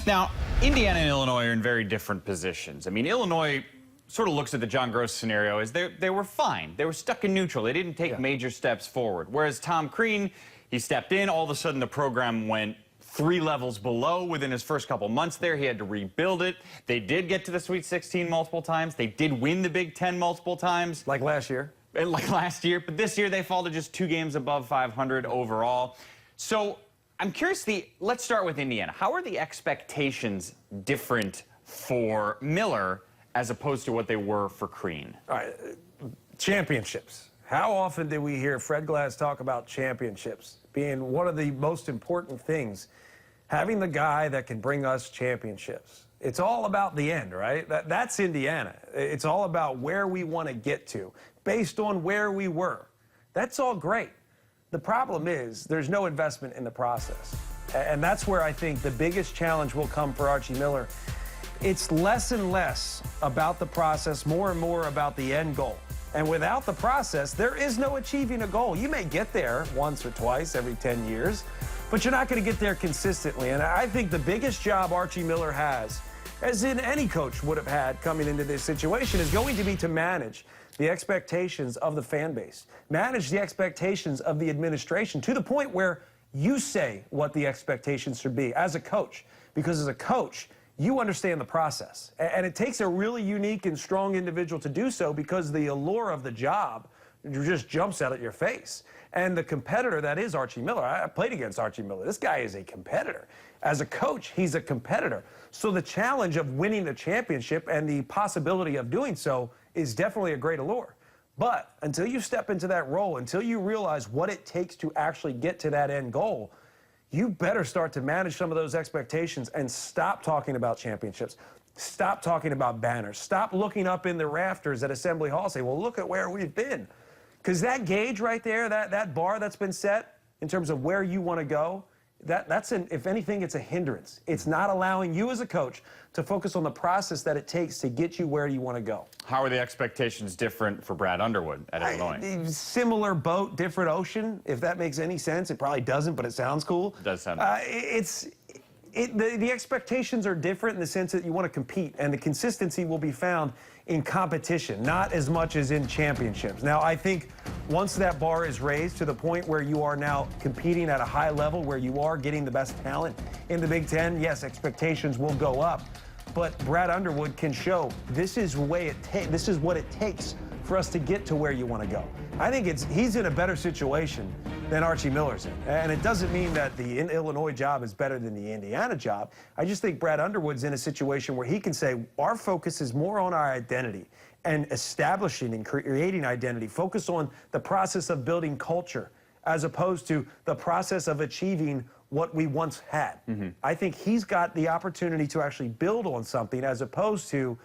Now, Indiana and Illinois are in very different positions. I mean, Illinois sort of looks at the John Gross scenario as they were fine. They were stuck in neutral. They didn't take major steps forward. Whereas Tom Crean, he stepped in. All of a sudden, the program went 3 levels below within his first couple months there. He had to rebuild it. They did get to the Sweet 16 multiple times. They did win the Big Ten multiple times. Like last year. Like last year. But this year, they fall to just 2 games above 500 overall. So I'm curious, let's start with Indiana. How are the expectations different for Miller as opposed to what they were for Crean? All right, championships. How often did we hear Fred Glass talk about championships being one of the most important things? Having the guy that can bring us championships. It's all about the end, right? That's Indiana. It's all about where we want to get to based on where we were. That's all great. The problem is there's no investment in the process. And that's where I think the biggest challenge will come for Archie Miller. It's less and less about the process, more and more about the end goal. And without the process, there is no achieving a goal. You may get there once or twice every 10 years, but you're not going to get there consistently. And I think the biggest job Archie Miller has, as in any coach would have had coming into this situation, is going to be to manage the expectations of the fan base, manage the expectations of the administration to the point where you say what the expectations should be as a coach. Because as a coach, you understand the process. And it takes a really unique and strong individual to do so because the allure of the job just jumps out at your face. And the competitor that is Archie Miller, I played against Archie Miller. This guy is a competitor. As a coach, he's a competitor. So the challenge of winning the championship and the possibility of doing so is definitely a great allure. But until you step into that role, until you realize what it takes to actually get to that end goal, you better start to manage some of those expectations and stop talking about championships. Stop talking about banners. Stop looking up in the rafters at Assembly Hall and say, well, look at where we've been. Because that gauge right there, that bar that's been set in terms of where you want to go, if anything, it's a hindrance. It's not allowing you as a coach to focus on the process that it takes to get you where you want to go. How are the expectations different for Brad Underwood at Illinois? Similar boat, different ocean, if that makes any sense. It probably doesn't, but it sounds cool. It does sound the expectations are different in the sense that you want to compete, and the consistency will be found in competition, not as much as in championships. Now, I think once that bar is raised to the point where you are now competing at a high level, where you are getting the best talent in the Big Ten, yes, expectations will go up. But Brad Underwood can show this is what it takes for us to get to where you want to go. I think he's in a better situation than Archie Miller's in. And it doesn't mean that the Illinois job is better than the Indiana job. I just think Brad Underwood's in a situation where he can say, our focus is more on our identity and establishing and creating identity. Focus on the process of building culture as opposed to the process of achieving what we once had. I think he's got the opportunity to actually build on something as opposed to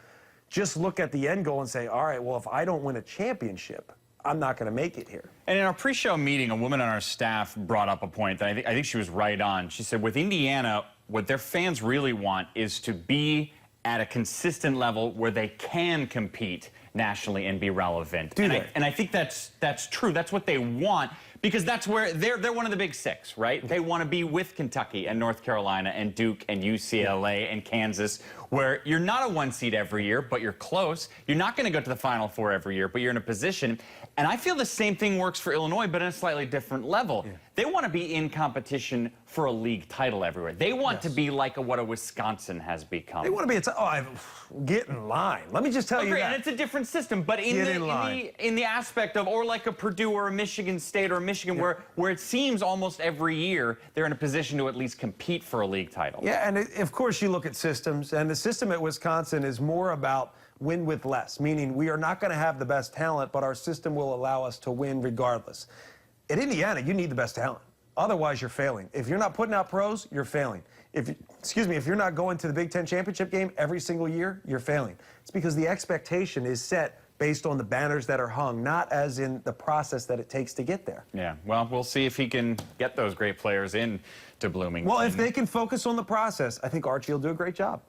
just look at the end goal and say, all right, well, if I don't win a championship, I'm not going to make it here. And in our pre-show meeting, a woman on our staff brought up a point that I think she was right on. She said, with Indiana, what their fans really want is to be at a consistent level where they can compete nationally and be relevant. And I think that's true. That's what they want, because that's where they're one of the big 6, right? They want to be with Kentucky and North Carolina and Duke and UCLA and Kansas, where you're not a 1 seed every year, but you're close. You're not going to go to the Final Four every year, but you're in a position. And I feel the same thing works for Illinois, but at a slightly different level. They want to be in competition for a league title everywhere. They want to be like what a Wisconsin has become. They want to be get in line. Let me just tell you that. And it's a different system, but in the aspect of, or like a Purdue or a Michigan State or a Michigan, where it seems almost every year they're in a position to at least compete for a league title. Yeah, and of course you look at systems, and the system at Wisconsin is more about win with less, meaning we are not going to have the best talent, but our system will allow us to win regardless. At Indiana, you need the best talent. Otherwise, you're failing. If you're not putting out pros, you're failing. If you're not going to the Big Ten championship game every single year, you're failing. It's because the expectation is set based on the banners that are hung, not as in the process that it takes to get there. Yeah, well, we'll see if he can get those great players in to Bloomington. Well, if they can focus on the process, I think Archie will do a great job.